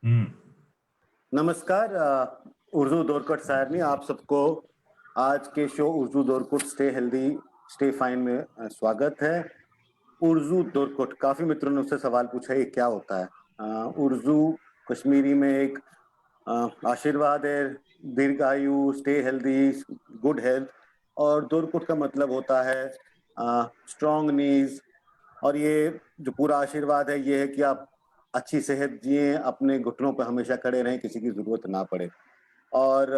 हम्म। नमस्कार। उर्दू दोरकट साहरनी आप सबको आज के शो उर्दू दोरकुट स्टे हेल्दी स्टे फाइन में स्वागत है। उर्दू दोरकुट काफी मित्रों ने उससे सवाल पूछा ये क्या होता है। उर्दू कश्मीरी में एक आशीर्वाद है, दीर्घायु, स्टे हेल्दी, गुड हेल्थ। और दोरकुट का मतलब होता है स्ट्रॉन्ग नीज। और ये जो पूरा आशीर्वाद है ये है कि आप अच्छी सेहत जिए, अपने घुटनों पर हमेशा खड़े रहें, किसी की जरूरत ना पड़े। और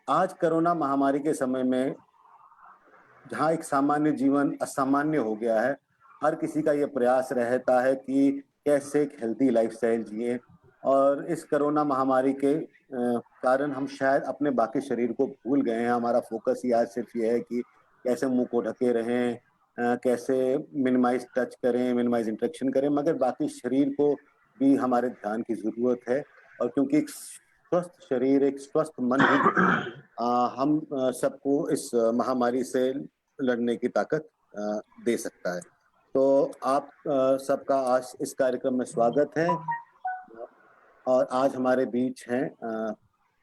आज कोरोना महामारी के समय में जहाँ एक सामान्य जीवन असामान्य हो गया है, हर किसी का ये प्रयास रहता है कि कैसे एक हेल्दी लाइफस्टाइल जिए। और इस कोरोना महामारी के कारण हम शायद अपने बाकी शरीर को भूल गए हैं। हमारा फोकस ही आज सिर्फ ये है कि कैसे मुंह को ढके रहें, कैसे मिनिमाइज टच करें, मिनिमाइज इंटरेक्शन करें, मगर बाकी शरीर को भी हमारे ध्यान की जरूरत है। और क्योंकि एक स्वस्थ शरीर, एक स्वस्थ मन ही हम सबको इस महामारी से लड़ने की ताकत दे सकता है। तो आप सबका आज इस कार्यक्रम में स्वागत है। और आज हमारे बीच हैं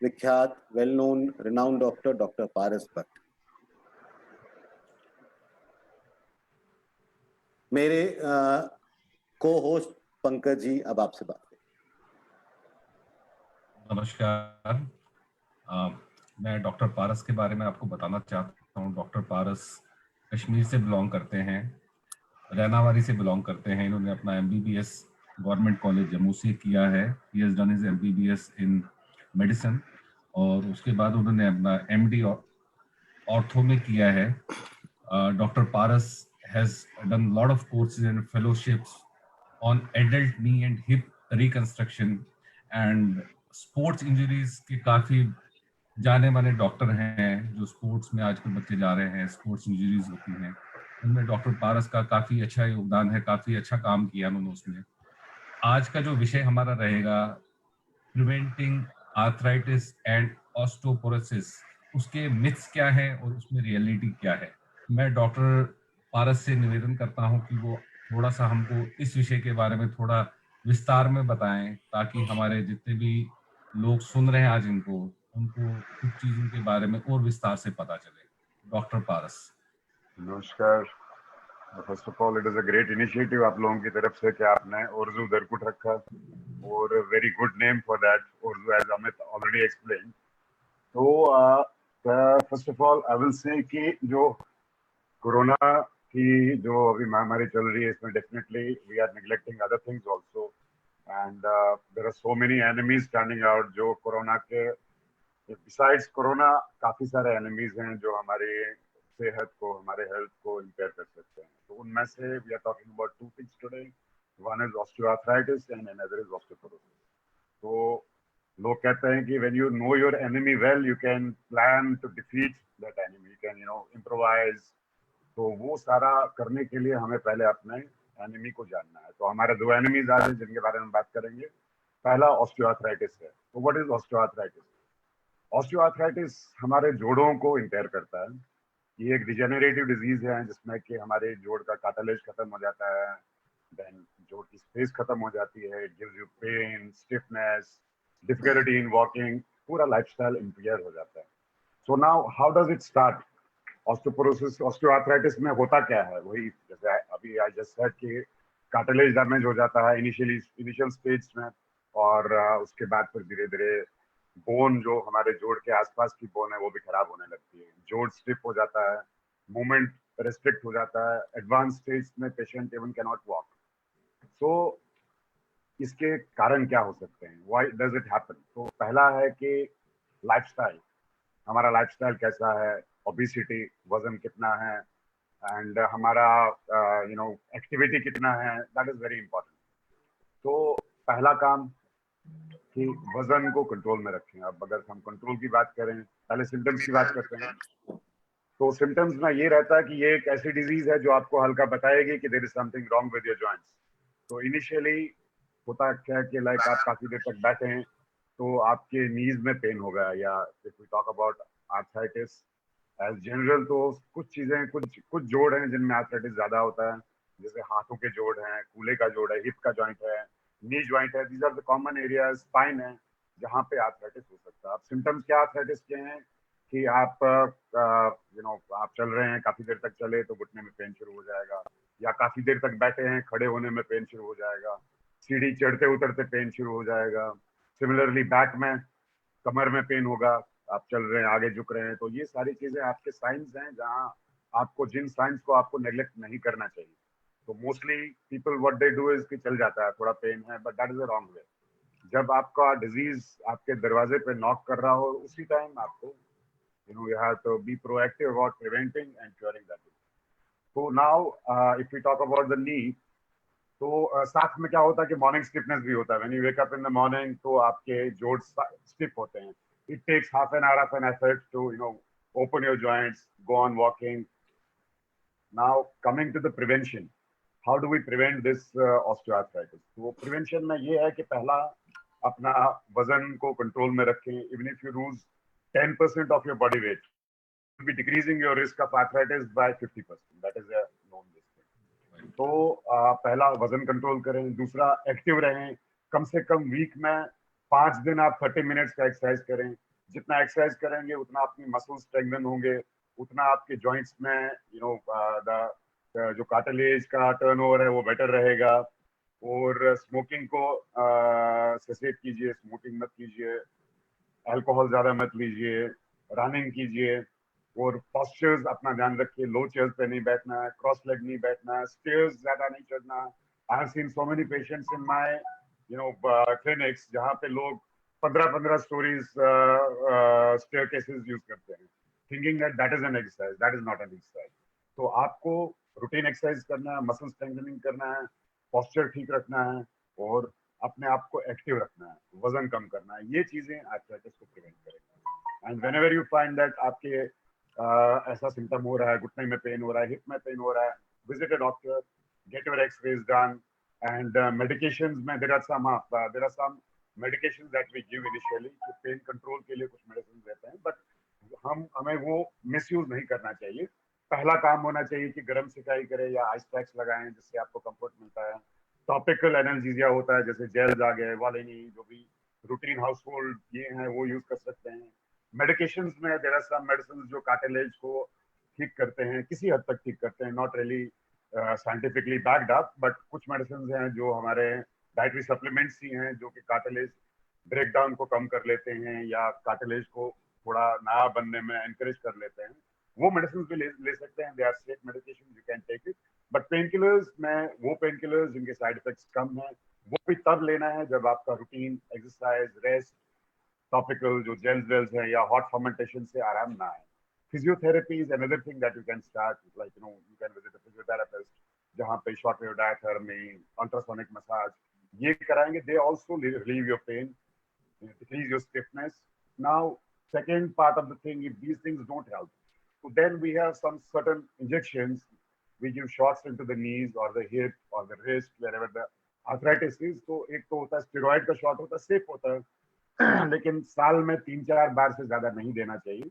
विख्यात well known renowned doctor doctor Paras Bhatt. मेरे को होस्ट पंकज जी अब आपसे बात करें। नमस्कार। मैं डॉक्टर पारस के बारे में आपको बताना चाहता हूँ। डॉक्टर पारस कश्मीर से बिलोंग करते हैं, रैनावारी से बिलोंग करते हैं। इन्होंने अपना एमबीबीएस गवर्नमेंट कॉलेज जम्मू से किया है। He has done his MBBS in medicine और उसके बाद उन्होंने अपना एमडी ऑर्थो में किया है। Doctor Paras has done lot of courses and fellowships on adult knee and hip reconstruction and sports injuries के काफी जाने माने डॉक्टर हैं। जो स्पोर्ट्स में आजकल बच्चे जा रहे हैं, स्पोर्ट्स इंजरीज होती हैं, उनमें डॉक्टर पारस का काफी अच्छा योगदान है, काफी अच्छा काम किया उन्होंने उसमें। आज का जो विषय हमारा रहेगा, प्रिवेंटिंग आर्थराइटिस एंड ऑस्टियोपोरोसिस, उसके मिथ्स क्या है और उसमें रियलिटी क्या है। मैं डॉक्टर पारस से निवेदन करता हूं कि वो थोड़ा सा हमको इस विषय के बारे में थोड़ा विस्तार में बताएं, ताकि हमारे जितने भी लोग सुन रहे हैं आज उनको कुछ चीजों के बारे में और विस्तार से पता चले। डॉक्टर पारस। नमस्कार। First of all, it is a great initiative आप लोगों की तरफ से कि आपने उर्दू दरकुट रखा, और very good name for that, उर्दू, एज अमित ऑलरेडी एक्सप्लेन। तो first of all I will say कि जो कोरोना की जो अभी महामारी चल रही है, इसमें definitely we are neglecting other things also, and there are so many enemies standing out. जो कोरोना के बिसाइड्स कोरोना काफी सारे एनिमीज हैं जो हमारे सेहत को, हमारे हेल्थ को इम्पेयर कर सकते हैं। तो उनमें से we are talking about two things today. One is osteoarthritis and another is osteoporosis. तो लोग कहते हैं कि when you know your enemy well, you can plan to defeat that enemy, you can improvise. तो वो सारा करने के लिए हमें पहले अपने एनिमी को जानना है। तो हमारे दो एनिमीज आज हैं जिनके बारे में बात करेंगे। पहला ऑस्टियोआर्थराइटिस है। तो व्हाट इज ऑस्टियोआर्थराइटिस? ऑस्टियोआर्थराइटिस हमारे जोड़ों को इंपेयर करता है। ये एक डिजेनरेटिव डिजीज है जिसमें कि हमारे जोड़ का कार्टिलेज खत्म हो जाता है, देन जोड़ की स्पेस खत्म हो जाती है, it gives you pain, stiffness, difficulty in walking, पूरा लाइफस्टाइल इंपेयर हो जाता है। So now how does it start? Osteoporosis, osteoarthritis में होता क्या है? वही जैसे अभी आई जस्ट सेड कि कार्टिलेज डैमेज हो जाता है इनिशियल स्टेज में, और उसके बाद फिर धीरे धीरे बोन, जो हमारे जोड़ के आसपास की बोन है, वो भी खराब होने लगती है। जोड़ स्टिफ हो जाता है, मूवमेंट रेस्ट्रिक्ट हो जाता है, एडवांस स्टेज में patient even can not walk. So इसके कारण क्या हो सकते हैं? Why does it happen? तो पहला है कि लाइफस्टाइल। हमारा लाइफस्टाइल कैसा है, ओबेसिटी, वजन कितना है, एंड हमारा एक्टिविटी कितना है, दैट इज वेरी इंपॉर्टेंट। तो पहला काम कि वजन को कंट्रोल में रखें। अब अगर हम कंट्रोल की बात करें, पहले सिम्टम्स की बात करते हैं। तो सिम्टम्स में ये रहता है कि ये एक ऐसी डिजीज है जो आपको हल्का बताएगी कि there is something wrong with your joints. तो इनिशियली होता क्या है कि लाइक आप काफी देर तक बैठे हैं तो आपके नीज में पेन होगा, या if we talk about arthritis as general, तो कुछ चीजें, कुछ कुछ जोड़ हैं जिनमें आर्थराइटिस ज्यादा होता है, जैसे हाथों के जोड़ हैं, कूल्हे का जोड़ है, हिप का जॉइंट है, नी ज्वाइंट है, these are the common areas, spine है जहाँ पे आर्थराइटिस हो सकता है। अब सिम्टम्स क्या आर्थराइटिस के हैं कि आप आप चल रहे हैं, काफी देर तक चले तो घुटने में पेन शुरू हो जाएगा, या काफी देर तक बैठे हैं, खड़े होने में पेन शुरू हो जाएगा, सीढ़ी चढ़ते उतरते पेन शुरू हो जाएगा। सिमिलरली बैक में, कमर में पेन होगा, आप चल रहे हैं, आगे झुक रहे हैं। तो ये सारी चीजें आपके साइंस हैं जहाँ आपको, जिन साइंस को आपको नेग्लेक्ट नहीं करना चाहिए। तो mostly people what they do is कि चल जाता है, थोड़ा पेन है, but that is a wrong way. जब आपका डिजीज आपके दरवाजे पे नॉक कर रहा हो, उसी टाइम आपको you have to be proactive about preventing and curing that. So now if we talk about the knee, तो साथ में क्या होता है कि मॉर्निंग स्टिफनेस भी होता है। When you wake up in the morning तो आपके जोड्स स्टिफ होते हैं। It takes half an hour of an effort to open your joints, go on walking. Now coming to the prevention, how do we prevent this osteoarthritis? तो prevention में ये है कि पहला, अपना वजन को कंट्रोल में रखें। Even if you lose 10% of your body weight, you'll be decreasing your risk of arthritis by 50%. That is a known thing. तो पहला वजन कंट्रोल करें। दूसरा, एक्टिव रहें। कम से कम वीक में 5 दिन आप 30 मिनट्स का एक्सरसाइज करें। जितना एक्सरसाइज करेंगे उतना अपनी मसल स्ट्रेंथन होंगे, उतना आपके जॉइंट्स में जो कार्टिलेज का टर्नओवर है वो बेटर रहेगा। और स्मोकिंग को सेसेट कीजिए, स्मोकिंग मत कीजिए, अल्कोहल ज्यादा मत लीजिए, रनिंग कीजिए, और पोस्चर्स अपना ध्यान रखिए। लो चेयर्स पे नहीं बैठना है, क्रॉस लेग नहीं बैठना है, स्टेयर्स ज्यादा नहीं चढ़ना। I have seen so many patients in my clinics जहाँ पे लोग 15-15 स्टोरीज स्टेयरकेसेस यूज करते हैं, thinking that that is an exercise. That is not an exercise. तो आपको रूटीन एक्सरसाइज करना है, मसल स्ट्रेंथनिंग करना है, पोस्चर ठीक रखना है, और अपने आप को एक्टिव रखना है, वजन कम करना है। ये चीजें आर्थराइटिस को प्रिवेंट करेंगी। And whenever you find that आपके ऐसा सिम्टम हो रहा है, घुटने में पेन हो रहा है, हिप में पेन हो रहा है, visit a doctor, get your x-rays done. And medications में there are some medications that we give initially. तो पेन कंट्रोल के लिए कुछ मेडिसिन देते हैं, बट हमें वो मिसयूज नहीं करना चाहिए। पहला काम होना चाहिए कि गर्म सिकाई करें या आइस पैक्स लगाएं, जिससे आपको कंफर्ट मिलता है। टॉपिकल एनाल्जेसिया होता है, जैसे जेल्स आ गए, वालेनी, जो भी रूटीन हाउसहोल्ड ये हैं वो यूज कर सकते हैं। मेडिकेशंस में देयर आर सम मेडिसिन जो कार्टिलेज को ठीक करते हैं, किसी हद तक ठीक करते हैं, not really scientifically backed up, but कुछ मेडिसिन हैं जो हमारे डाइटरी सप्लीमेंट्स ही हैं जो कि कार्टिलेज ब्रेकडाउन को कम कर लेते हैं या कार्टिलेज को थोड़ा नया बनने में एनकरेज कर लेते हैं। वो मेडिसिन भी ले सकते हैं। They are safe medication, you can take it. But pain killers में, वो पेन किलर्स जिनके साइड इफेक्ट्स कम है, वो भी तब लेना है जब आपका रूटीन एक्सरसाइज, रेस्ट, टॉपिकल जो जेल्स वेल्स है या हॉट फर्मेंटेशन से आराम ना आए। Physiotherapy is another thing that you can start, like you can visit a physiotherapist, जहाँ पे short wave diathermy, ultrasonic massage ये कराएंगे। They also relieve your pain, decrease your stiffness. Now, second part of the thing, if these things don't help, so then we have some certain injections. We give shots into the knees or the hip or the wrist, wherever the arthritis is. तो एक तो होता है steroid का shot, होता है safe होता है, लेकिन साल में 3-4 बार से ज्यादा नहीं देना चाहिए।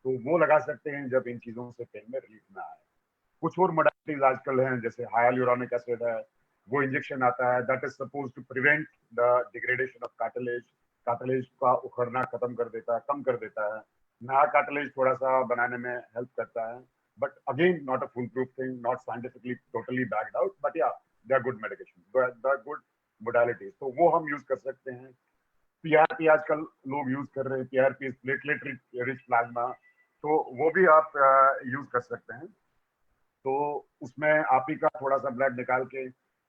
तो वो लगा सकते हैं जब इन चीजों से पेन में रिलीफ ना आए। कुछ और मोडालिटीज आजकल हैं, जैसे हाइलुरोनिक एसिड है, वो इंजेक्शन आता है, that is suppose to prevent the degradation of cartilage. Cartilage का उखड़ना खत्म कर देता है, कम कर देता है। नया कार्टिलेज थोड़ा सा बनाने में हेल्प करता है, but again not a foolproof thing, not scientifically totally backed out, but yeah they are good medication, they are good modalities. तो वो हम यूज कर सकते हैं। पीआरपी आजकल लोग यूज कर रहे हैं, पीआरपी प्लेटलेट रिच प्लाज्मा, तो वो भी आप यूज कर सकते हैं। तो उसमें आप ही का थोड़ा सा ब्लड निकाल के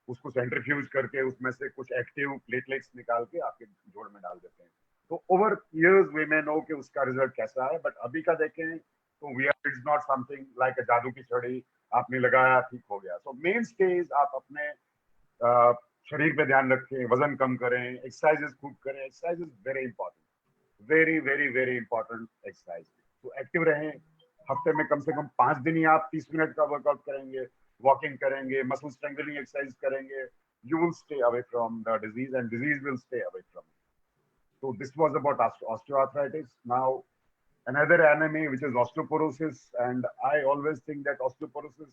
उसको सेंट्रीफ्यूज करके उसमें से कुछ एक्टिव प्लेटलेट्स निकाल के आपके जोड़ में डाल देते हैं। तो over years we may know कि उसका रिजल्ट कैसा है, बट अभी का देखें तो we are, it's not something like a जादू की छड़ी, आपने लगाया ठीक हो गया। सो मेन स्टेज आप अपने शरीर पे ध्यान रखें, वजन कम करें, एक्सरसाइजेस खूब करें। Exercise is very important, very very very important exercise. तो एक्टिव रहें। हफ्ते में कम से कम 5 दिन ही आप 30 मिनट का वर्कआउट करेंगे, वॉकिंग करेंगे, मसल स्ट्रेंथनिंग एक्सरसाइज करेंगे, you will stay away from the disease and disease will stay away from you. So this was about osteoarthritis. Now another enemy, which is osteoporosis, and I always think that osteoporosis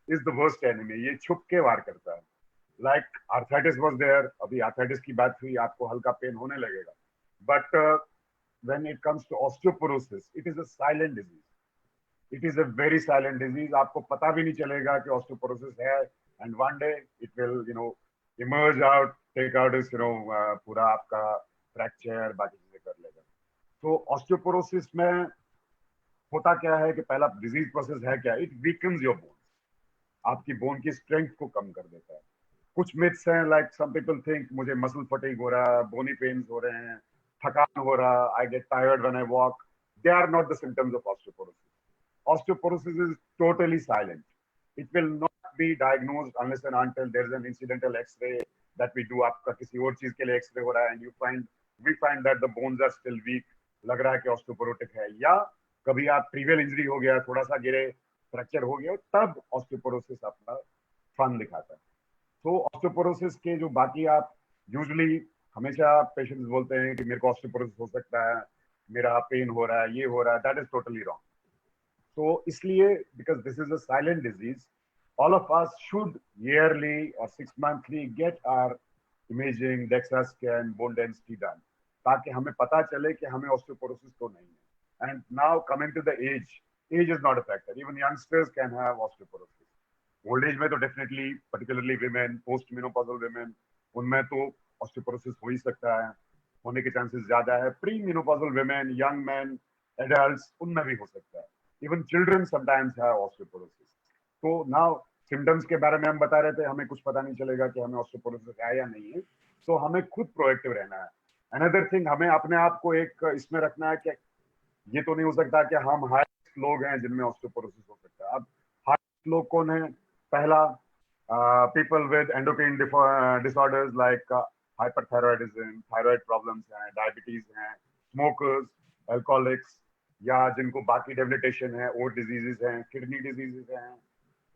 is the worst enemy. ये छुप के वार करता है। like arthritis was there, अभी arthritis की बात हुई, आपको हल्का पेन होने लगेगा, but when it comes to osteoporosis, it is a silent disease. It is a very silent disease. आपको पता भी नहीं चलेगा कि osteoporosis है, and one day it will, emerge out, take out its, पूरा आपका fracture, बाकी चीजें कर लेगा. तो osteoporosis में होता क्या है कि पहला disease process है क्या? It weakens your bones. आपकी बोन की स्ट्रेंथ को कम कर देता है. कुछ मिथ्स हैं, लाइक सम पीपल थिंक मुझे मसल फटीग हो रहा है, बोनी पेन्स हो रहे हैं, थकान हो रहा, I get tired when I walk. They are not the symptoms of osteoporosis. Osteoporosis is totally silent. It will not be diagnosed unless and until there is an incidental x-ray that we do. आपका किसी और चीज के लिए x ray हो रहा है and we find that the bones are still weak, लग रहा है कि ऑस्टियोपोरोटिक है, या कभी आप ट्रिवियल इंजरी हो गया, थोड़ा सा गिरे, फ्रैक्चर हो गया, तब ऑस्टियोपोरोसिस अपना फन दिखाता है. तो ऑस्टियोपोरोसिस के जो बाकी आप यूजुअली हमेशा पेशेंट्स बोलते हैं कि मेरे को ऑस्टियोपोरोसिस हो सकता है, मेरा पेन हो रहा है, ये हो रहा है, दैट इज टोटली रॉन्ग. तो इसलिए because this is a silent disease, all of us should yearly और 6 monthly get our imaging, DEXA scan, bone density done, ताकि हमें पता चले कि हमें ऑस्टियोपोरोसिस तो नहीं है. And now coming to the age, age is not a factor. Even youngsters can have osteoporosis. Old age में तो definitely, particularly women, post menopausal women, उनमें तो ऑस्टियोपोरोसिस हो ही सकता है, होने के चांसेस ज्यादा है. Pre menopausal women, young man, adults, उनमें भी हो सकता है. Even children sometimes have osteoporosis. तो नाउ सिम्टम्स के बारे में हम बता रहे थे, हमें कुछ पता नहीं चलेगा कि हमें ऑस्टियोपोरोसिस है या नहीं है, तो हमें खुद प्रोएक्टिव रहना है. अनदर थिंग, हमें अपने आप को एक इसमें रखना है कि ये तो नहीं हो सकता कि हम हाई लोग हैं जिनमें ऑस्टियोपोरोसिस हो सकता है. अब हाई लोग कौन है? पहला, people with endocrine disorders like hyperthyroidism, thyroid problems हैं, diabetes हैं, smokers, alcoholics, या जिनको बाकी debilitation है, और diseases हैं, kidney diseases हैं,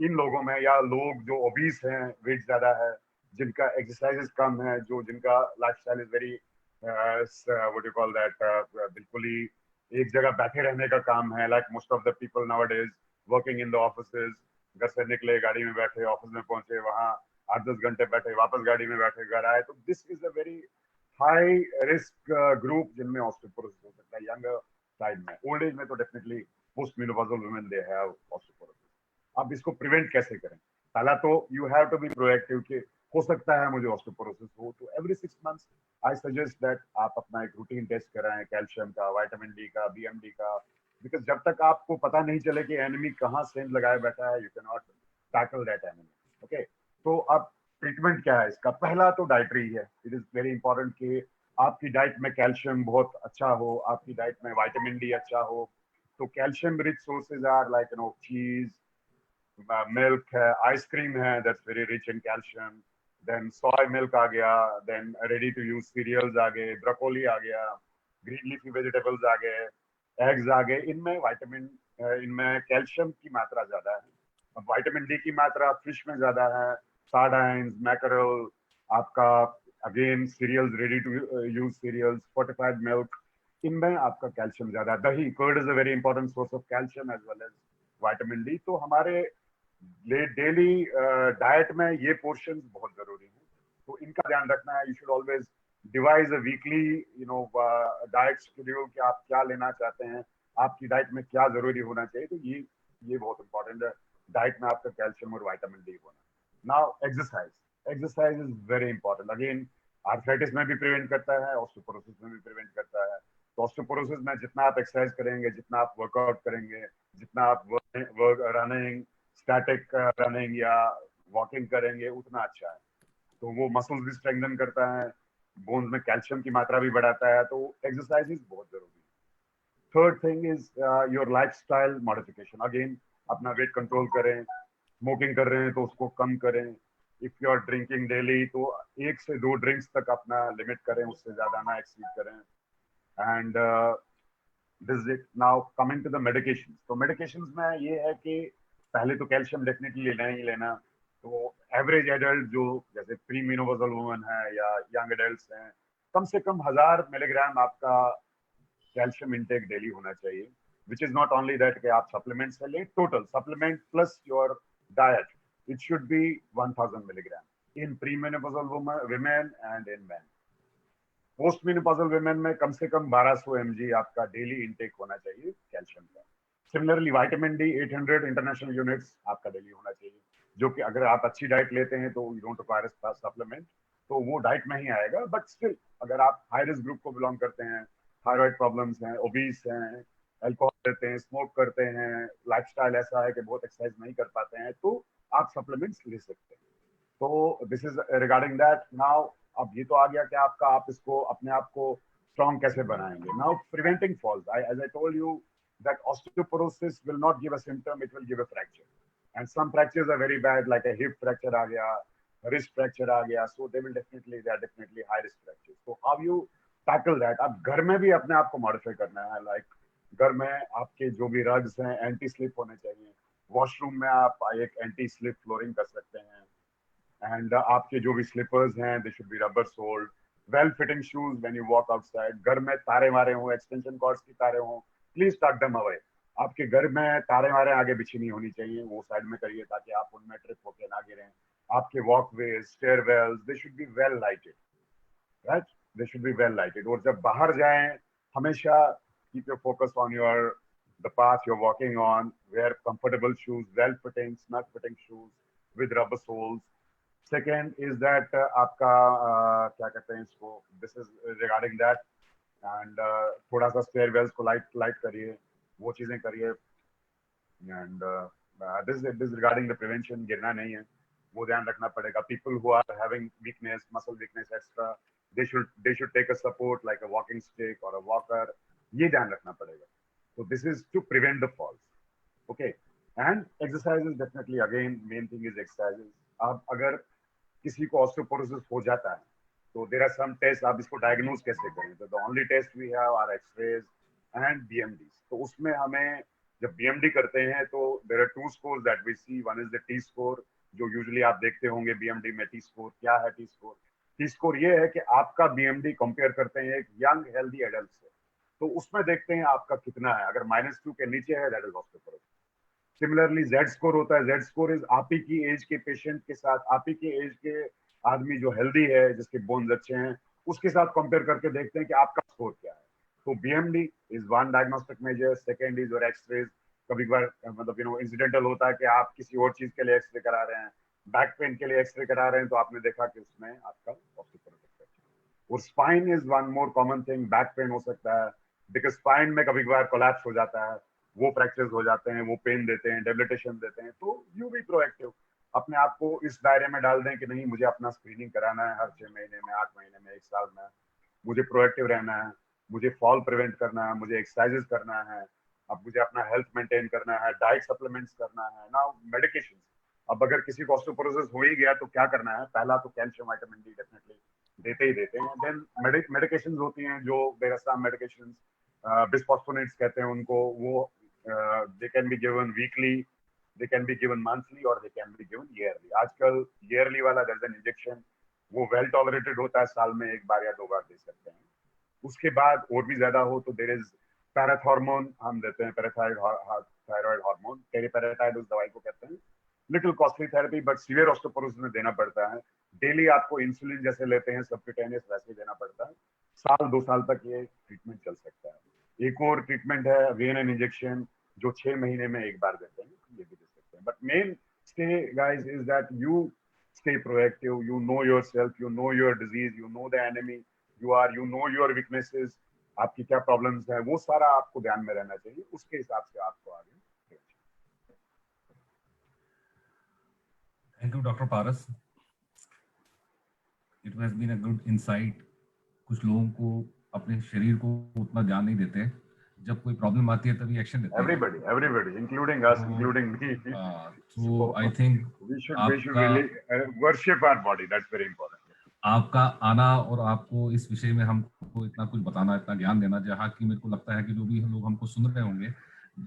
इन लोगों में, या लोग जो obese हैं, weight ज्यादा है, जिनका exercises कम है, जो जिनका lifestyle is very what do you call that, बिल्कुल ही एक जगह बैठे रहने का काम है, like most of the people nowadays working in the offices, घर से निकले, गाड़ी में बैठे, ऑफिस में पहुंचे, वहां 8-10 घंटे बैठे, वापस गाड़ी में बैठे, घर आए. तो this is a very high risk group जिनमें ऑस्टियोपोरोसिस हो सकता है यंगर साइड में. ओल्ड एज में तो definitely post menopausal women they have osteoporosis. अब इसको प्रिवेंट कैसे करें? पहला तो you have to be proactive कि हो सकता है मुझे ऑस्टियोपोरोसिस हो, तो every 6 months I suggest that आप अपना एक रूटीन टेस्ट कराएं, कैल्शियम का, विटामिन डी का, BMD का, बिकॉज जब तक आपको पता नहीं चले कि एनिमी कहाँ सेंध लगाए बैठा है, you can not tackle that enemy. Okay, तो अब ट्रीटमेंट क्या है इसका? पहला तो डाइटरी है. इट इज वेरी इंपॉर्टेंट कि आपकी डाइट में कैल्शियम बहुत अच्छा हो, आपकी डाइट में विटामिन डी अच्छा हो. तो calcium rich sources are like cheese, milk है, आइसक्रीम है, that's very rich in calcium. Then soy milk आ गया, then ready to use cereals आ गए, ब्रोकोली आ गया, ग्रीन लीफी वेजिटेबल्स आ गए, एग्स आ गए. इनमें कैल्शियम की मात्रा ज्यादा है. अब विटामिन डी की मात्रा फिश में ज्यादा है, सार्डाइन्स, मैकरल, आपका again cereals, ready to use cereals, fortified milk, इनमें आपका कैल्शियम ज्यादा है. दही, curd is a very important source of calcium as well as vitamin D. तो हमारे डेली डाइट में ये पोर्शन बहुत जरूरी है, तो इनका ध्यान रखना है. You should always device a weekly diet schedule कि आप क्या लेना चाहते हैं, आपकी डाइट में क्या जरूरी होना चाहिए. तो ये बहुत इंपॉर्टेंट है, डाइट में आपका कैल्शियम और विटामिन डी होना. Now exercise is very important. Again arthritis में भी प्रिवेंट करता है, ऑस्टियोपोरोसिस में भी प्रिवेंट करता है. तो ऑस्टियोपोरोसिस में जितना आप एक्सरसाइज करेंगे, जितना आप वर्कआउट करेंगे, जितना आप रनिंग, स्टैटिक रनिंग या वॉकिंग करेंगे, उतना अच्छा है. तो वो मसल्स भी स्ट्रेंथन करता है, बोन्स में कैल्शियम की मात्रा भी बढ़ाता है. तो एक्सरसाइज इज बहुत जरूरी है. Third thing is your lifestyle modification. Again अपना वेट कंट्रोल करें. स्मोकिंग कर रहे हैं तो उसको कम करें. If you are drinking daily तो 1 से 2 ड्रिंक्स तक अपना लिमिट करें, उससे ज्यादा ना एक्सीड करें. And this is it. Now coming to the medication. तो मेडिकेशन में ये है कि पहले तो कैल्शियम डेफिनेटली लेना ही लेना. तो एवरेज एडल्ट जो जैसे प्री मेनोपॉजल वुमन है या यंग एडल्ट्स हैं, कम से कम 1000 मिलीग्राम आपका कैल्शियम इंटेक डेली होना चाहिए. Which is not only that कि आप सप्लीमेंट से लें, total supplement plus your diet, it should be 1000 milligram. in premenopausal women and in men. Post menopausal women में कम से कम 1200 mg आपका डेली इनटेक होना चाहिए कैल्शियम का। Similarly vitamin D 800 international units आपका डेली होना चाहिए, जो कि अगर आप अच्छी डाइट लेते हैं तो यू डोंट रिक्वायर सप्लीमेंट, तो वो डाइट में ही आएगा। बट स्टिल अगर आप हाई रिस्क ग्रुप को बिलोंग करते हैं, थायराइड प्रॉब्लम्स हैं, ओबीस हैं, अल्कोहल लेते हैं, स्मोक करते हैं, लाइफस्टाइल ऐसा है कि बहुत एक्सरसाइज नहीं कर पाते हैं, तो आप सप्लीमेंट्स ले सकते हैं। तो this is regarding that. Now अब ये तो आ गया कि आपका आप इसको अपने आप को स्ट्रॉन्ग कैसे बनाएंगे। Now preventing falls, as I told you that osteoporosis will not give a symptom, it will give a fracture and some fractures are very bad, like a hip fracture आ गया, रिस्ट फ्रैक्चर आ गया, so they are definitely high risk fracture. So how you tackle that? आप घर में भी अपने आप को मॉडिफाई करना है, लाइक घर में आपके जो भी रग्स हैं एंटी स्लिप होने चाहिए, वॉशरूम में आप एक एंटी स्लिप फ्लोरिंग कर सकते हैं, एंड आपके जो भी स्लीपर्स हैं दे should B rubber sold, well fitting shoes when you walk outside. घर में तारे मारे हों, एक्सटेंशन कॉर्ड्स की तारे हों, प्लीज टक देम अवे। आपके घर में तारे मारे आगे पीछे नहीं होनी चाहिए, वो साइड में करिए ताकि आप उनमें ट्रिप होके ना गिरें। आपके walkways, stairwells, they should be well lighted, right, they should be well lighted. और जब बाहर जाएं हमेशा keep your focus on your the path you're walking on, wear comfortable shoes, well fitting, snug fitting shoes with rubber soles. Second is that आपका क्या कहते हैं इसको, this is regarding that, and थोड़ा सा stairwells को लाइट करिए, वो चीजें करिए, and this is regarding the prevention, गिरना नहीं है, वो ध्यान रखना पड़ेगा। People who are having weakness, muscle weakness extra, they should take a support like a walking stick or a walker, ये ध्यान रखना पड़ेगा। So this is to prevent the falls, okay? And exercises definitely, again main thing is exercises. अब अगर किसी को osteoporosis हो जाता है तो देयर आर सम टेस्ट, आप इसको डायग्नोज कैसे करें? तो the only test we have are x-rays and BMD. तो उसमें हमें जब बीएमडी करते हैं तो there are two scores that we see, one is the T score, जो यूजुअली आप देखते होंगे बीएमडी में। टी स्कोर क्या है? टी स्कोर, टी स्कोर ये है कि आपका बीएमडी कंपेयर करते हैं एक यंग हेल्दी एडल्ट से, तो उसमें देखते हैं आपका कितना है। अगर -2 के नीचे है that is osteoporosis. Similarly Z score होता है, जेड स्कोर इज आप ही की एज के पेशेंट के साथ, आप ही के एज के आदमी जो हेल्दी है, जिसके बोन्स अच्छे हैं, उसके साथ कंपेयर करके देखते हैं कि आपका स्कोर क्या है। तो BMD is one diagnostic measure. Second is your x-rays. कभी कभार मतलब इंसिडेंटल होता है कि आप किसी और चीज के लिए एक्सरे करा रहे हैं, बैक पेन के लिए एक्सरे करा रहे हैं, तो आपने देखा कि उसमें आपका ऑस्टियोपोरोसिस है। और spine is one more common thing, back pain हो सकता है, बिकॉज स्पाइन में कभी कभार कोलैप्स हो जाता है, वो फ्रैक्चर्स हो जाते हैं, वो पेन देते हैं, डेबिलिटेशन देते हैं। तो यू बी प्रोएक्टिव, अपने आप को इस दायरे में डाल दें कि नहीं, मुझे अपना स्क्रीनिंग कराना है हर 6 महीने में, 8 महीने में, 1 साल में, मुझे प्रोएक्टिव रहना है, मुझे फॉल प्रिवेंट करना है, मुझे एक्सरसाइजेस करना है, अब मुझे अपना हेल्थ मेंटेन करना है, डाइट सप्लीमेंट्स करना है। नाउ मेडिकेशन, अब अगर किसी को ऑस्टियोपोरोसिस हो ही गया तो क्या करना है? पहला तो कैल्शियम, विटामिन डी डेफिनेटली देते ही देते हैं। देन मेडिकेशंस होती हैं जो देयर आर सम मेडिकेशंस, बिस्फॉस्फोनेट्स कहते हैं उनको, वो they can be given weekly, they can be given monthly, or they can be given yearly. आजकल yearly वाला there's an injection, वो well tolerated होता है, साल में 1 बार या 2 बार दे सकते हैं। उसके बाद और भी ज्यादा हो तो there is पैराथॉर्मोन हम देते हैं, थायराइड हार्मोन, टेरिपेराटाइड उस दवाई को कहते हैं। Little costly therapy, but severe osteoporosis में देना पड़ता है। डेली आपको इंसुलिन जैसे लेते हैं सबक्यूटेनियस, वैसे देना पड़ता है। 1-2 साल तक ये ट्रीटमेंट चल सकता है। एक और ट्रीटमेंट है वेन एंड इंजेक्शन, जो 6 महीने में 1 बार देते हैं, ये भी दे सकते हैं। But main stay guys is that you stay proactive, you know yourself, you know your disease, you know the enemy you know your weaknesses, आपकी क्या प्रॉब्लम्स हैं, वो सारा आपको ध्यान में रहना चाहिए। उसके हिसाब से आपको आगे। Thank you doctor Paras, it has been a good insight. कुछ लोगों को अपने शरीर को उतना ध्यान नहीं देते, जब कोई प्रॉब्लम आती है तभी एक्शन लेते हैं। Everybody, including us, including me. So I think we should really worship our body. That's very important. आपका आना और आपको इस विषय में हमको इतना कुछ बताना, इतना ज्ञान देना, जहाँ की मेरे को लगता है कि जो भी लोग हमको सुन रहे होंगे,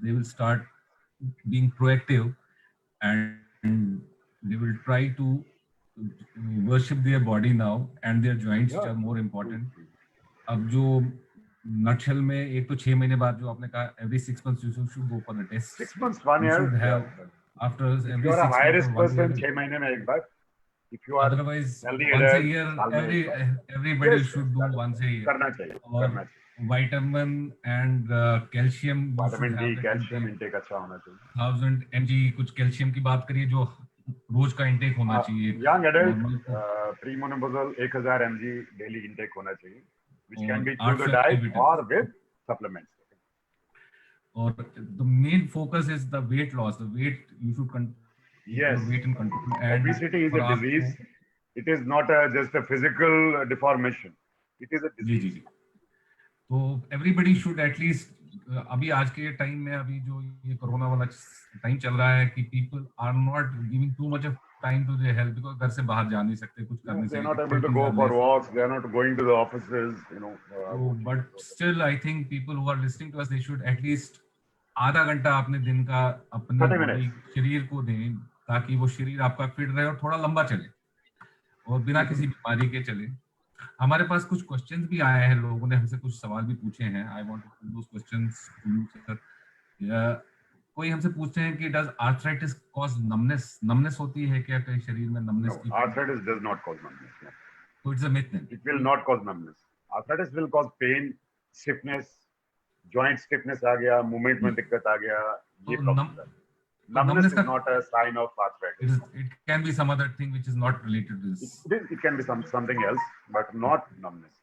they will start being proactive and they will try to worship their body now, and their joints are more important. अब जो नटशेल में एक तो 6 महीने बाद जो आपने कहा, every 6 months you should go for the test. 6 months, 1 year. You should have after every 6 months. If you are a high risk person, 6 महीने में 1 बार. if you are Otherwise, healthy once a adult, year, साल में एक बार everybody yes, should do that- once a year. करना चाहिए और vitamin and calcium you should vitamin D have that calcium intake. Intake अच्छा होना चाहिए 1000 mg कुछ कैल्शियम की बात करिए जो रोज का इंटेक होना चाहिए. यंग एडल्ट Normal को प्रीमोनोपोजल 1000 mg डेली इंटेक होना चाहिए which can और be through the 800 diet mg or with supplements. और the main focus is the weight loss. The weight you should keep Yes, your weight in control. And obesity is और a आपको disease. It is not just a physical deformation. It is a ji disease. जी. तो everybody should at least अभी आज के time में अभी जो ये कोरोना वाला टाइम चल रहा है कि people are not giving too much of time to their health because घर से बाहर जा नहीं सकते कुछ कर नहीं They are सकते. not able to go for walks. They are not going to the offices. But still I think people who are listening to us they should at least आधा घंटा अपने दिन का अपने 30 बॉडी शरीर को दें ताकि वो शरीर आपका फिट रहे और थोड़ा लंबा चले और बिना किसी बीमारी के चले. हमारे पास कुछ क्वेश्चंस भी आए हैं, लोगों ने हमसे कुछ सवाल भी पूछे हैं. I want to put those questions to you sir. कोई हमसे पूछते हैं कि डज आर्थराइटिस कॉज नमनेस होती है क्या कहीं शरीर में नमनेस की? Arthritis does not cause numbness. No. तो it's a myth then. It will not cause numbness. Arthritis will cause pain, stiffness, joint stiffness आ गया, movement में दिक्कत आ गया. ये तो problem है. Numbness is का not a sign of arthritis. it can be some other thing which is not related to this. It can be something else, but not numbness.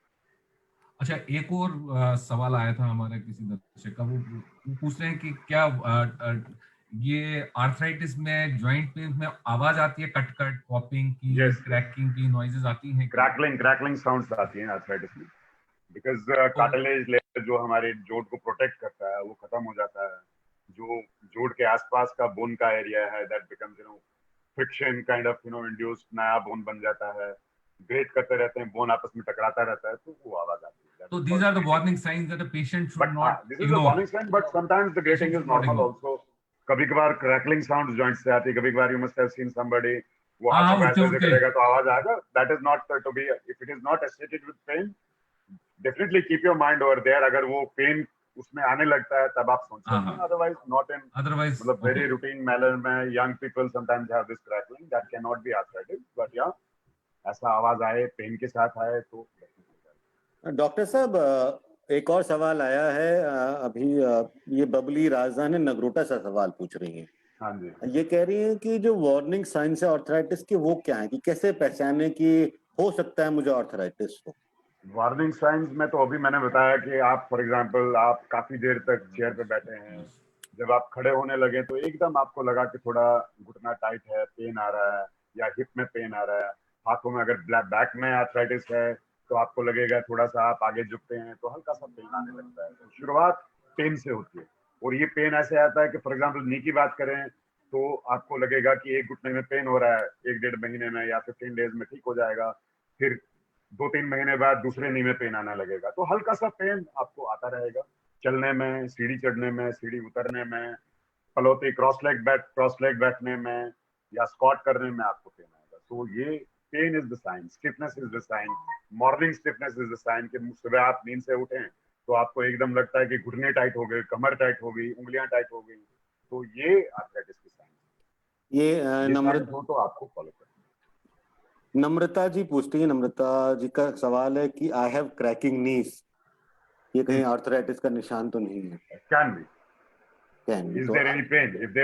अच्छा, एक और सवाल आया था हमारे किसी दर्शक का. वो पूछ रहे हैं कि क्या ये आर्थराइटिस में जॉइंट पेन में आवाज आती है कट पॉपिंग की, क्रैकिंग की नॉइजेस आती हैं? क्रैकलिंग साउंड्स आती हैं आर्थराइटिस में बिकॉज कार्टिलेज लेयर जो हमारे जोड़ को प्रोटेक्ट करता है वो खत्म हो जाता है. जो जोड़ के आसपास का बोन का एरिया है that becomes friction kind of induced नया बोन बन जाता है. ग्रेट करते रहते हैं, बोन आपस में टकराता रहता है तो वो आवाज आती है. So these are the warning signs that a patient should not this is a warning sign, but sometimes the grating is normal also. कभी-कभार क्रैकलिंग साउंड जॉइंट से आती है, कभी-कभार you must have seen somebody वो हाथ में ऐसे करेगा तो आवाज आएगा. That is not to be, if it is not associated with pain, definitely keep your mind over there. अगर वो पेन उसमें आने लगता है तब आप सोच सकते हैं. Otherwise not in, मतलब very routine manner में young people sometimes have this crackling that cannot be arthritis, but yeah, ऐसा आवाज आए पेन के साथ आए तो. डॉक्टर साहब, एक और सवाल आया है अभी. ये बबली राजधानी नगरोटा से सवाल पूछ रही हैं. हाँ जी. ये कह रही हैं कि जो वार्निंग साइंस है आर्थराइटिस के वो क्या है, कि कैसे पहचाने कि हो सकता है मुझे आर्थराइटिस हो? वार्निंग साइंस में तो अभी मैंने बताया कि आप फॉर एग्जांपल आप काफी देर तक चेयर पे बैठे हैं, जब आप खड़े होने लगे तो एकदम आपको लगा कि थोड़ा घुटना टाइट है, पेन आ रहा है, या हिप में पेन आ रहा है. हाथों में अगर बैक में आर्थराइटिस है तो आपको लगेगा थोड़ा सा आप आगे झुकते हैं तो हल्का सा पेन आने लगता है. तो शुरुआत पेन से होती है और ये पेन ऐसे आता है कि फॉर एग्जांपल नी की बात करें तो आपको लगेगा कि एक घुटने में पेन हो रहा है, 1-1.5 महीने में या 15 डेज में ठीक हो जाएगा. फिर 2-3 महीने बाद दूसरे नी में पेन आने लगेगा. तो हल्का सा पेन आपको आता रहेगा चलने में, सीढ़ी चढ़ने में, सीढ़ी उतरने में, पलौती क्रॉस लेग बैठने में या स्क्वाट करने में आपको पेन आएगा. तो ये pain is the sign, stiffness is the sign, morning stiffness is the sign कि सुबह आप नींद से उठें तो आपको एकदम लगता है कि घुटने टाइट हो गए, कमर टाइट हो गई, उंगलियां टाइट हो गई. तो ये आर्थराइटिस के साइन. ये नम्रता हो तो आपको फॉलो करना. नम्रता जी पूछती है. नम्रता जी का सवाल है कि आई हैव क्रैकिंग नीज, ये कहीं आर्थराइटिस का निशान तो नहीं है? Can be. Is there any pain? If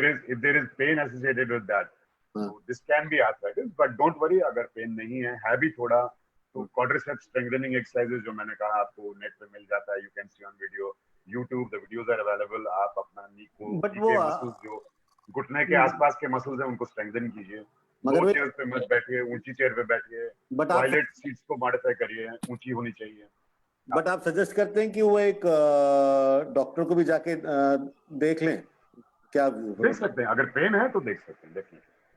there is pain associated with that, so this can be arthritis. But don't worry, अगर पेन नहीं है भी थोड़ा तो quadriceps strengthening exercises जो मैंने कहा आपको नेट पे मिल जाता है. You can see on video, YouTube, the videos are available. आप अपना नी को, मसल्स जो घुटने के आसपास के मसल्स हैं उनको स्ट्रेंथन कीजिए. लो चेयर पे मत बैठिए, ऊंची चेयर पे बैठिए. टॉयलेट सीट्स को मॉडिफाई करिए, ऊंची होनी चाहिए. बट आप सजेस्ट करते हैं कि वो एक डॉक्टर को भी जाके देख लें क्या? देख सकते हैं, अगर पेन है तो देख सकते हैं,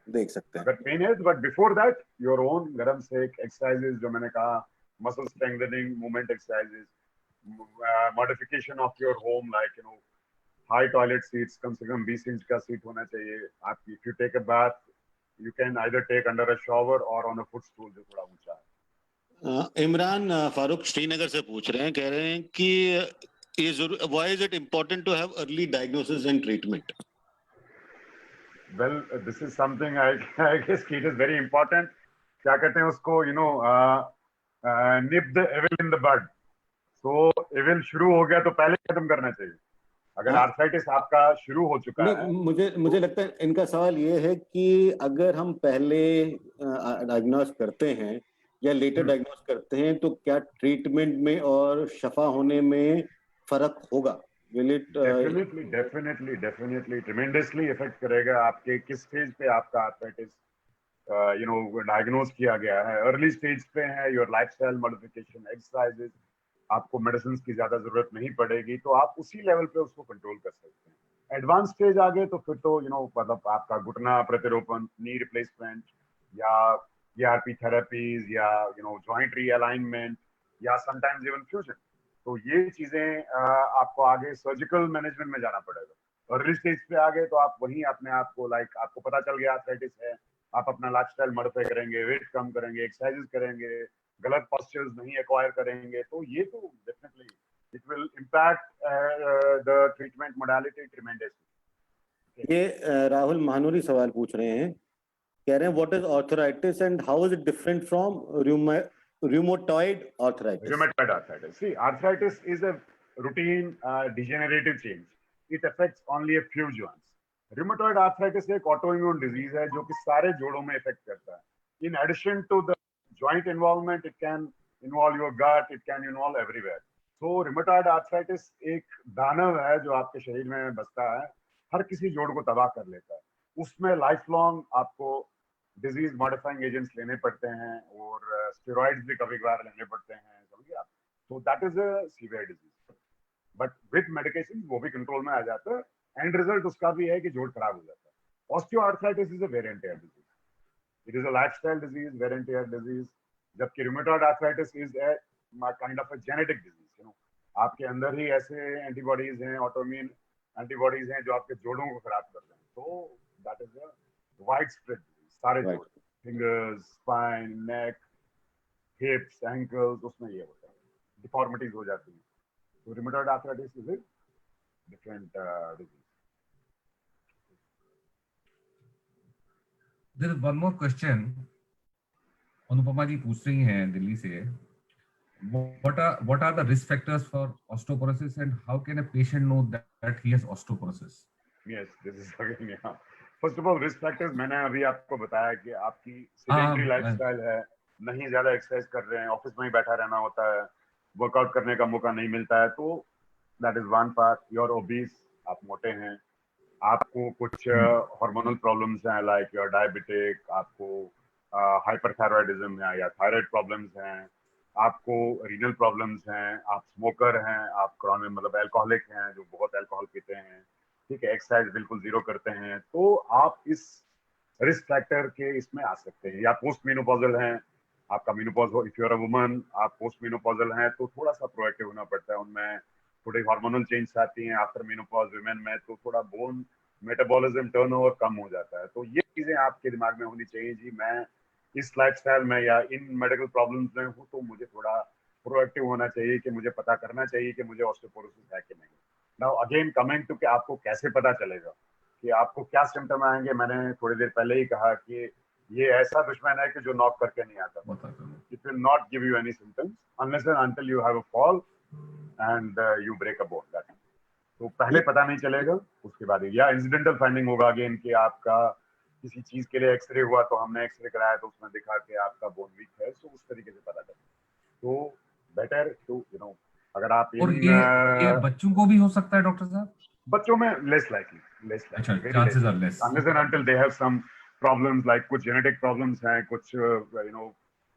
देख सकते हैं अगर पेन है. But before that your own गरम सेक एक्सरसाइजेस जो मैंने कहा, muscle strengthening, movement exercises, modification of your home, like high toilet seats, कम से कम 20 इंच का सीट होना चाहिए. आप if you take a bath you can either take under a shower और ऑन अ फुटस्टूल जो थोड़ा ऊंचा है. इमरान फारूक श्रीनगर से पूछ रहे हैं, कह रहे हैं कि why is it important to have early diagnosis and treatment? Well, this is something I guess it is very important. क्या कहते हैं उसको, nip the evil in the bud. तो एविल शुरू हो गया तो पहले खत्म करना चाहिए। अगर हाँ, आर्थराइटिस आपका शुरू हो चुका नहीं, है मुझे तो मुझे लगता है इनका सवाल ये है कि अगर हम पहले डायग्नोस करते हैं या लेटर डायग्नोस करते हैं तो क्या ट्रीटमेंट में और शफा होने में फर्क होगा? Will it? Definitely definitely definitely tremendously effect करेगा आपके किस स्टेज पे आपका आर्थराइटिस डायग्नोज किया गया है। अर्ली स्टेज पे है, योर लाइफस्टाइल मॉडिफिकेशन, एक्सरसाइजेस, आपको मेडिसिन की ज्यादा जरूरत नहीं पड़ेगी, तो आप उसी लेवल पे उसको कंट्रोल कर सकते हैं। एडवांस स्टेज आ गए तो फिर तो मतलब आपका घुटना प्रत्यारोपण, नी रिप्लेसमेंट, या ईआरपी थेरेपीज, या जॉइंट रीअलाइनमेंट, या समटाइम्स इवन फ्यूजन। तो ये चीजें आपको आगे सर्जिकल मैनेजमेंट में जाना पड़ेगा। अर्ली स्टेज पे आ गए तो आप वहीं अपने आप को आपको पता चल गया आर्थराइटिस है, आप अपना लाइफस्टाइल मॉडिफाई करेंगे, वेट कम करेंगे, एक्सरसाइजेस करेंगे, गलत पॉस्चर्स नहीं एक्वायर करेंगे, तो ये तो definitely it will impact the treatment modality tremendously. ये राहुल महानूरी सवाल पूछ रहे हैं, कह रहे हैं what is arthritis and how is it different from rheumatoid arthritis? Rheumatoid arthritis. See, arthritis is a routine degenerative change. It affects only a few joints. Rheumatoid arthritis एक autoimmune disease है जो कि सारे जोड़ों में affect करता है. In addition to the joint involvement, it can involve your gut, it can involve everywhere. So rheumatoid arthritis एक दानव है जो आपके शरीर में बसता है, हर किसी जोड़ को तबाह कर लेता है. उसमें लाइफ लॉन्ग आपको डिजीज मॉडिफाइंग एजेंट्स लेने पड़ते हैं और स्टेरॉइड्स भी कभी कभार लेने पड़ते हैं, समझिए आप। तो that is a severe disease, but with medication वो भी कंट्रोल में आ जाता है। एंड रिजल्ट उसका भी है कि जोड़ खराब हो जाता है। Osteoarthritis is a wear and tear disease, it is a lifestyle disease, wear and tear disease. जबकि rheumatoid arthritis is a kind of a genetic disease, आपके अंदर ही ऐसे एंटीबॉडीज हैं, ऑटोइम्यून एंटीबॉडीज हैं जो आपके जोड़ों को खराब कर रहे हैं। तो that is a widespread, सारे Right. जोड़, fingers, spine, neck, hips, ankles, उसमें ये होता है, डिफॉर्मिटीज हो जाती है। तो rheumatoid arthritis is a different disease. There is one more question. Anupama ji पूछ रही हैं दिल्ली से, what are the risk factors for osteoporosis and how can a patient know that he has osteoporosis? Yes, this is again, yeah. First of all, risk factors मैंने अभी आपको बताया कि आपकी हाँ, sedentary lifestyle है, नहीं ज्यादा एक्सरसाइज कर रहे हैं, ऑफिस में ही बैठा रहना होता है, वर्कआउट करने का मौका नहीं मिलता है, तो that is one part. Your obese, आप मोटे हैं, आपको कुछ हार्मोनल प्रॉब्लम्स हैं, लाइक योर डायबिटिक, आपको हाइपरथायरॉयडिज्म या थायराइड प्रॉब्लम्स हैं, आपको रीनल प्रॉब्लम्स हैं, आप स्मोकर हैं, आप क्रॉनिक मतलब अल्कोहलिक हैं जो बहुत अल्कोहल पीते हैं, ठीक है, एक्सरसाइज बिल्कुल जीरो करते हैं, तो आप इस रिस्क फैक्टर के इसमें आ सकते हैं। या पोस्ट मेनोपॉजल हैं, आपका मेनोपॉज हो, if you are a woman, आप पोस्ट मेनोपॉजल हैं तो थोड़ा सा प्रोएक्टिव होना पड़ता है, उनमें थोड़ी हार्मोनल चेंज आती हैं आफ्टर मेनोपॉज वुमेन में, तो थोड़ा बोन मेटाबॉलिज्म टर्नओवर कम हो जाता है। तो ये चीजें आपके दिमाग में होनी चाहिए, जी मैं इस लाइफस्टाइल में या इन मेडिकल प्रॉब्लम्स में हूँ तो मुझे थोड़ा प्रोएक्टिव होना चाहिए, कि मुझे पता करना चाहिए कि मुझे ऑस्टियोपोरोसिस है कि नहीं। नाउ अगेन कमिंग टू कि आपको कैसे पता चलेगा कि आपको क्या सिम्टम आएंगे, मैंने थोड़ी देर पहले ही कहा कि ये ऐसा दुश्मन है कि जो नॉक करके नहीं आता। It will not give you any symptoms unless and until you have a fall and you break a bone, that. तो पहले पता नहीं चलेगा, उसके बाद या इंसिडेंटल फाइंडिंग होगा अगेन कि आपका किसी चीज के लिए एक्सरे हुआ तो हमने एक्सरे कराया तो उसमें दिखा कि आपका बोन वीक है, तो उस तरीके से पता चलेगा। तो बेटर टू अगर आप और इन ये बच्चों को भी हो सकता है डॉक्टर साहब? बच्चों में लेस लाइकली, अच्छा, very less, chances are less. Unless and until they have some problems, like कुछ जेनेटिक प्रॉब्लम्स हैं, कुछ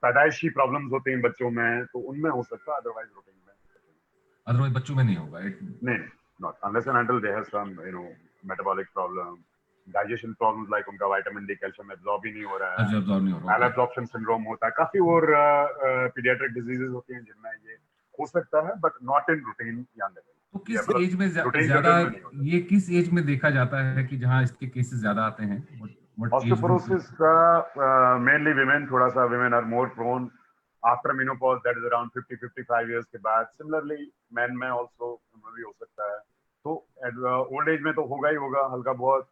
पैदाइशी प्रॉब्लम्स होते हैं बच्चों में, तो उनमें हो सकता है, अदरवाइज रूटीन में अदरवाइज बच्चों में नहीं होगा। नहीं, not unless and until they have some metabolic problem, digestion problems, like उनका विटामिन डी कैल्शियम एब्जॉर्ब ही नहीं हो रहा है, एब्जॉर्ब नहीं हो रहा। मैल एब्जॉर्प्शन सिंड्रोम होता है, काफी और पीडियाट्रिक डिजीजेस होती हैं जिनमें ये हो सकता है, but not in routine young adult. तो किस मतलब एज में रूटीन ज्यादा, चिल्ड्रन में नहीं होता। ये किस एज में देखा जाता है कि जहां इसके केसेस ज्यादा आते हैं? What age group? ऑस्टियोपोरोसिस का मेनली विमेन, थोड़ा सा women are more prone after menopause, that is around 50-55 years के बाद। सिमिलरली मैन में ऑल्सो भी हो सकता है। तो ओल्ड एज में तो होगा ही होगा हल्का बहुत,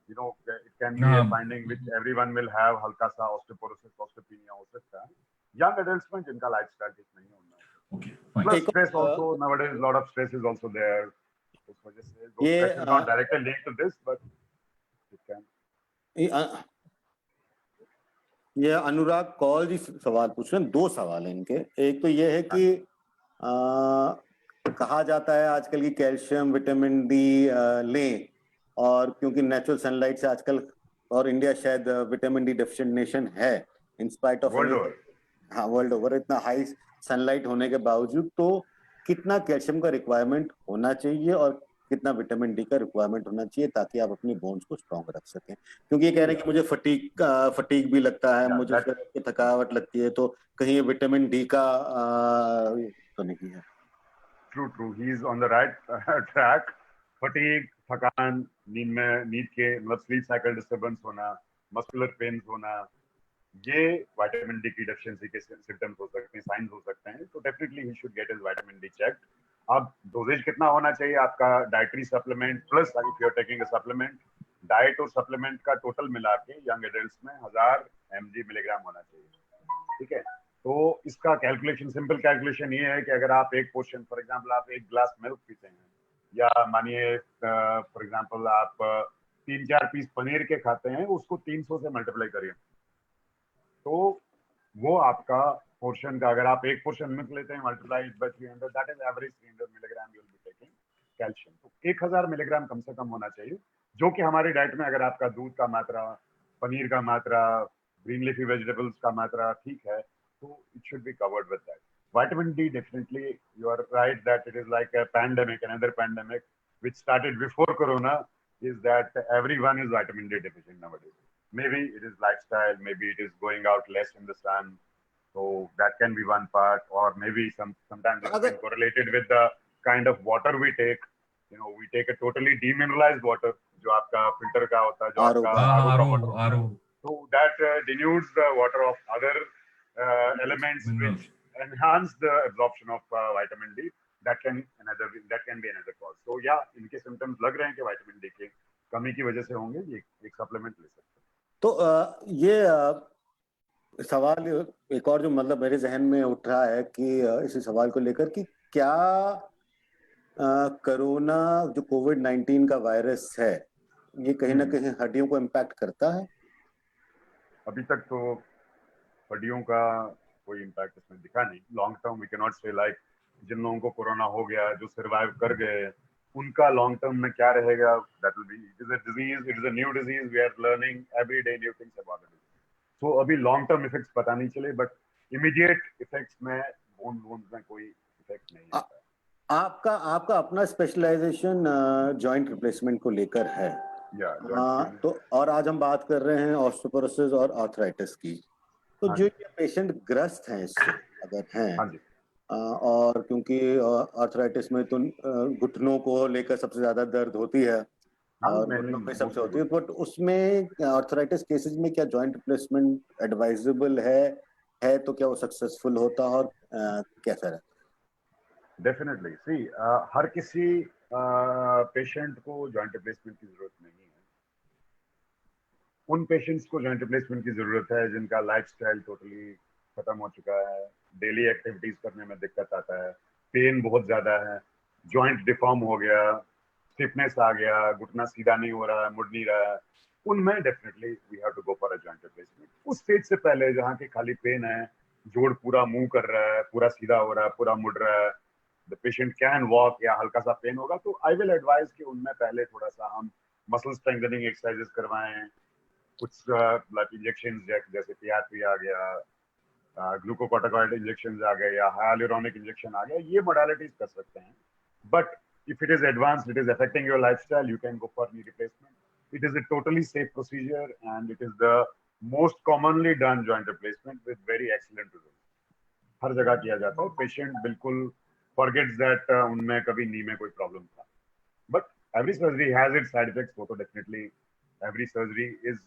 you know, it can be a हाँ, finding which everyone will have, हल्का सा osteoporosis, osteopenia हो सकता है. Young adults में जिनका lifestyle ठीक नहीं होना. okay, fine. Plus एक stress also, nowadays a lot of stress is also there. उस वजह से, though ये stress is not directly linked to this, but it can. ये अनुराग कौल जी सवाल पूछ रहे हैं, दो सवाल हैं इनके. एक तो ये है कि कहा जाता है आजकल की कैल्शियम विटामिन डी लें, और क्योंकि नेचुरल सनलाइट से आजकल, और इंडिया शायद विटामिन डी डेफिशिएंट नेशन है in spite of World over. हाँ, वर्ल्ड ओवर इतना हाई सनलाइट होने के बावजूद, तो कितना कैल्शियम का रिक्वायरमेंट होना चाहिए और कितना विटामिन डी का रिक्वायरमेंट होना चाहिए ताकि आप अपनी बोन्स को स्ट्रॉन्ग रख सकें? क्योंकि ये कह रहे हैं कि मुझे फटीग भी लगता है, मुझे थकावट लगती है, तो कहीं ये विटामिन डी का तो नहीं है? True. He is on the right track. Fatigue, थकान, नींद के मतलब स्लीप साइकिल डिस्टर्बेंस होना, मस्कुलर पेन्स होना, ये विटामिन डी की डेफिशिएंसी के सिम्टम्स हो सकते हैं, साइंस हो सकते हैं. तो definitely he should get his vitamin D checked. अब डोजेज कितना होना चाहिए आपका dietary supplement plus if you are taking a supplement, diet और सप्लीमेंट का टोटल मिला के यंग एडल्ट्स में 1000 मिलीग्राम होना चाहिए. ठीक है, तो इसका कैलकुलेशन, सिंपल कैलकुलेशन ये है कि अगर आप एक पोर्शन, फॉर एग्जांपल आप एक ग्लास मिल्क पीते हैं, या मानिए फॉर एग्जांपल आप 3-4 पीस पनीर के खाते हैं, उसको 300 से मल्टीप्लाई करिए, तो वो आपका पोर्शन का, अगर आप एक पोर्शन मिल्क लेते हैं multiply by 300, that is average 300 milligram you will be taking calcium. तो 1000 मिलीग्राम कम से कम होना चाहिए, जो कि हमारी डाइट में अगर आपका दूध का मात्रा, पनीर का मात्रा, ग्रीन लीफी वेजिटेबल्स का मात्रा ठीक है, तो it should be covered with that. Vitamin D, definitely, you are right that it is like a pandemic, another pandemic, which started before Corona, is that everyone is vitamin D deficient nowadays. Maybe it is lifestyle, maybe it is going out less in the sun, so that can be one part, or maybe sometimes it is correlated with the kind of water we take. You know, we take a totally demineralized water, जो आपका filter का होता है, जो आपका RO का water होता है, so that denudes the water of other elements which enhance the absorption of vitamin D. That can be another cause. So yeah, इनके symptoms लग रहे हैं कि vitamin D के कमी की वजह से होंगे, ये एक supplement ले सकते हैं. तो ये सवाल एक और जो मतलब मेरे जहन में उठ रहा है कि इसी सवाल को लेकर कि क्या कोरोना जो कोविड-19 का वायरस है, ये कहीं ना कहीं हड्डियों को इम्पैक्ट करता है? अभी तक तो हड्डियों का कोई इम्पैक्ट इसमें दिखा नहीं. Long term we can not say like जिन लोगों को कोरोना हो गया, जो सर्वाइव कर गए, उनका लॉन्ग टर्म में क्या रहेगा, that will be, it is a disease, it is a new disease, we are learning every day new things about it. So अभी लॉन्ग टर्म इफेक्ट्स पता नहीं चले, बट इमीडिएट इफेक्ट्स में बोन्स में कोई इफेक्ट नहीं आता. आपका अपना स्पेशलाइजेशन जॉइंट रिप्लेसमेंट को लेकर है. तो और आज हम बात कर रहे हैं ऑस्टियोपोरोसिस और आर्थराइटिस की. तो जो ये पेशेंट ग्रस्त हैं इससे अगर हैं, और क्योंकि आर्थराइटिस में तो घुटनों को लेकर सबसे ज्यादा दर्द होती है और घुटनों में सबसे होती है, बट उसमें आर्थराइटिस केसेस में क्या जॉइंट रिप्लेसमेंट एडवाइजेबल है तो क्या वो सक्सेसफुल होता और कैसा रहता? डेफिनेटली सी, हर किसी पेशेंट को जॉइंट रिप्लेसमेंट की जरूरत नहीं है. उन पेशेंट्स को जॉइंट रिप्लेसमेंट की जरूरत है जिनका लाइफस्टाइल टोटली खत्म हो चुका है, डेली एक्टिविटीज करने में दिक्कत आता है, पेन बहुत ज्यादा है, जॉइंट डिफॉर्म हो गया, स्टिफनेस आ गया, घुटना सीधा नहीं हो रहा है, मुड़ नहीं रहा है, उनमें definitely we have to go for a joint replacement. उस स्टेज से पहले जहाँ की खाली पेन है, जोड़ पूरा मूव कर रहा है, पूरा सीधा हो रहा है, पूरा मुड़ रहा है, द पेशेंट कैन वॉक, या हल्का सा पेन होगा, तो आई विल एडवाइज कि उनमें पहले थोड़ा सा हम मसल स्ट्रेंथनिंग एक्सरसाइजेस करवाएं, कुछ इंजेक्शन जैसे पीआरपी आ गया, ग्लूकोकॉर्टिकॉइड इंजेक्शन आ गए, या हाइलुरोनिक इंजेक्शन आ गया, ये मोडालिटीज कर सकते हैं. But if it is advanced, it is affecting your lifestyle, you can go for knee replacement. It is a totally safe procedure and it is the most commonly done joint replacement with very excellent results. हर जगह किया जाता है, patient बिल्कुल forgets that उनमें कभी नी में कोई problem था. But every surgery has its side effects, वो तो definitely every surgery is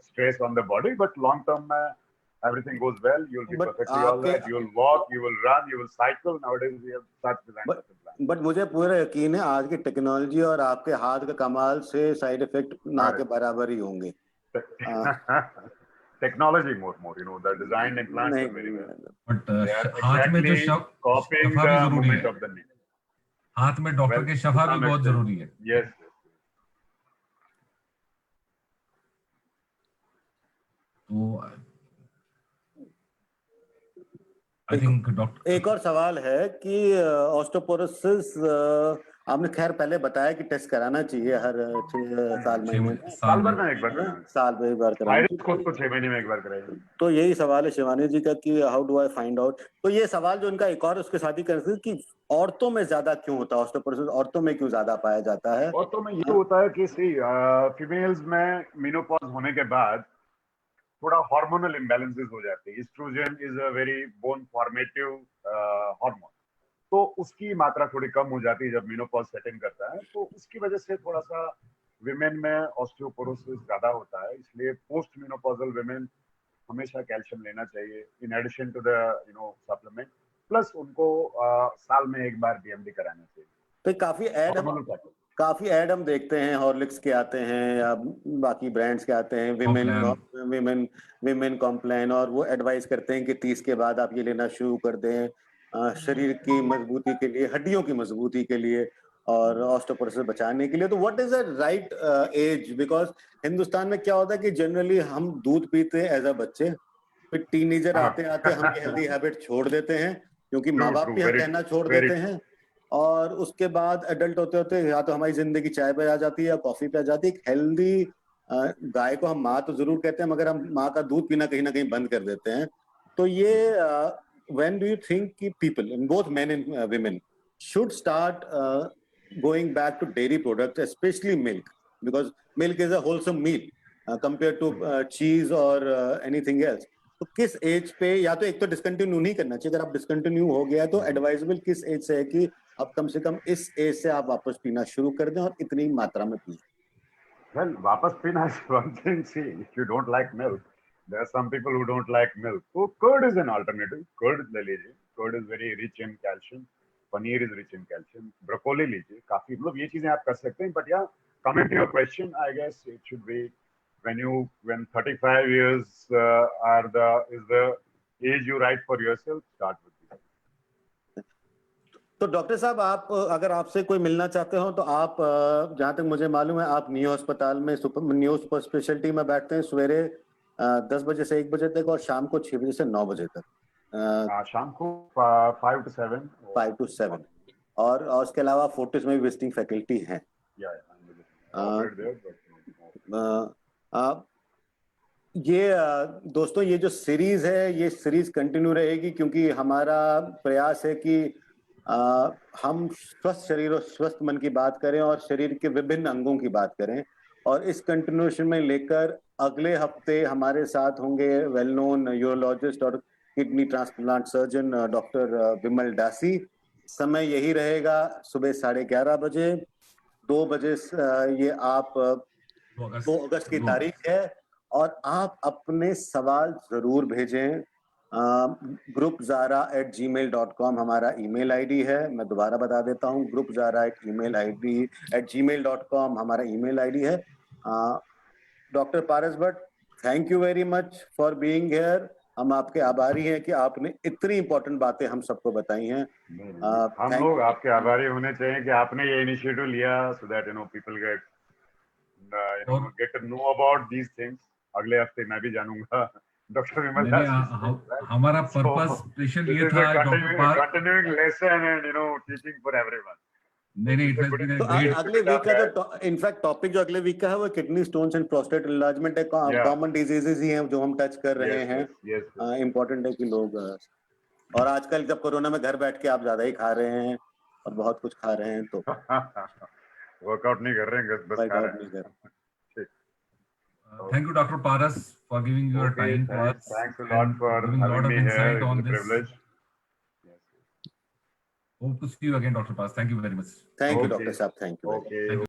stress on the body, but long term में everything goes well, you'll be But perfectly all आपके right. You'll walk, you will run, you will cycle. Nowadays we have such design But- such a plan. But मुझे पूरा यकीन है आज की technology और आपके हाथ का कमाल से साइड इफेक्ट ना के बराबर ही होंगे। Technology more, you know, the design implants are very well. But They are हाथ में जो exactly copying शफा भी the जरूरी movement है, of the knee. हाथ में डॉक्टर Well, के to शफा भी some बहुत extent, जरूरी है। yes. तो आई थिंक डॉक्टर एक और सवाल है कि ऑस्टियोपोरोसिस आपने खैर पहले बताया कि टेस्ट कराना चाहिए हर 6 साल महीने में, साल भर में एक बार कराना। साल में एक बार कराना आयरिस खुद को 6 महीने में एक बार कराएंगे। तो यही सवाल है शिवानी जी का कि how do I find out. तो ये सवाल जो इनका एक और उसके साथ ही करते हैं कि औरतों में ज्यादा क्यों होता है ऑस्टियोपोरोसिस, औरतों में क्यों ज्यादा पाया जाता है? औरतों में ये होता है कि फीमेल्स में मेनोपॉज होने के बाद थोड़ा हार्मोनल इम्बैलेंसेस हो जाते हैं। Oestrogen is a very bone formative hormone, तो उसकी मात्रा थोड़ी कम हो जाती है जब मेनोपॉज सेट इन करता है, तो उसकी वजह से थोड़ा सा विमेन में ऑस्टियोपोरोसिस ज्यादा होता है। इसलिए पोस्ट मेनोपॉजल विमेन हमेशा कैल्शियम लेना चाहिए in addition to the supplement, plus उनको साल में एक बार बीएमडी कराना चाहिए। तो काफी ऐड हम देखते हैं, हॉर्लिक्स के आते हैं या बाकी ब्रांड्स के आते हैं, विमेन कॉम्प्लान, और वो एडवाइस करते हैं कि 30 के बाद आप ये लेना शुरू कर दें शरीर की मजबूती के लिए, हड्डियों की मजबूती के लिए और ऑस्टियोपोरोसिस बचाने के लिए। तो what is the right age? Because Hindustan में क्या होता है कि जनरली हम दूध पीते हैं एज अ बच्चे, फिर टीनेजर आते आते हम ये हेल्दी हैबिट छोड़ देते हैं क्योंकि माँ बाप भी हम कहना छोड़ देते हैं, और उसके बाद एडल्ट होते होते या तो हमारी जिंदगी चाय पे आ जाती है या कॉफी पे आ जाती है। एक हेल्दी गाय को हम माँ तो जरूर कहते हैं, मगर हम माँ का दूध पीना कहीं ना कहीं बंद कर देते हैं। तो ये व्हेन डू यू थिंक कि people in both men and women should start going back to dairy product, specially milk, because milk is a wholesome meal compare to cheese और एनीथिंग एल्स। तो किस एज पे, या तो एक तो discontinue नहीं करना चाहिए, अगर आप डिसकंटिन्यू हो गया तो एडवाइजेबल किस एज से है कि अब कम से कम इस एज से आप वापस पीना शुरू कर दें और इतनी मात्रा में पिए? Well, वापस पीना is one thing. See, if you don't like milk, there are some people who don't like milk. So curd is an alternative. Curd ले लीजिए. Curd is very rich in calcium. Paneer is rich in calcium. Broccoli लीजिए. काफी मतलब ये चीजें आप कर सकते हैं. But yeah, coming to your question, I guess it should be when 35 years is the age you write for yourself. Start with this. तो डॉक्टर साहब, आप अगर आपसे कोई मिलना चाहते हो तो आप, जहां तक मुझे मालूम है, आप न्यू अस्पताल में न्यू सुपर स्पेशलिटी में बैठते हैं सवेरे 10 बजे से 1 बजे तक और शाम को 6 बजे से 9 बजे तक। शाम को 5 to 7 5 to 7 और उसके अलावा फोर्टिस में भी विजिटिंग फैकल्टी हैं। ये दोस्तों, ये जो सीरीज है ये सीरीज कंटिन्यू रहेगी क्योंकि हमारा प्रयास है कि हम स्वस्थ शरीर और स्वस्थ मन की बात करें और शरीर के विभिन्न अंगों की बात करें। और इस कंटिन्यूएशन में लेकर अगले हफ्ते हमारे साथ होंगे वेल नोन यूरोलॉजिस्ट और किडनी ट्रांसप्लांट सर्जन डॉक्टर विमल दासी। समय यही रहेगा, सुबह 11:30 बजे, 2 बजे। ये आप 2 अगस्त की तारीख है और आप अपने सवाल जरूर भेजें। groupzara@gmail.com हमारा ईमेल आईडी है। मैं दोबारा बता देता हूँ, groupzara@gmail.com हमारा ईमेल आईडी है। Doctor Paras Bhatt, thank you very much for being here. हम आपके आभारी हैं कि आपने इतनी इंपॉर्टेंट बातें हम सबको बताई हैं। हम लोग आपके आभारी होने चाहिए कि आपने ये इनिशिएटिव लिया, so that people get to know about these things. अगले हफ्ते मैं भी जानूंगा डॉक्टर विमल दास। हमारा पर्पस स्पेशल ये था continuing lesson and teaching for everyone. नहीं, तो अगले वीक का जो इनफैक्ट टॉपिक जो अगले वीक का है वो kidney stones and prostate enlargement है। कॉमन डिजीजेस ही हैं जो हम टच कर रहे हैं। इम्पोर्टेंट है कि लोग, और आजकल जब कोरोना में घर बैठ के आप ज्यादा ही खा रहे हैं और बहुत कुछ खा रहे हैं तो वर्कआउट नहीं कर रहे हैं, बस खा रहे हैं। Thank you, Dr. Paras, for giving your time to us. Thanks a lot for having me here. It's a privilege. Hope to see you again, Dr. Paras. Thank you very much. Thank you, Dr. Saab. Thank you. Okay.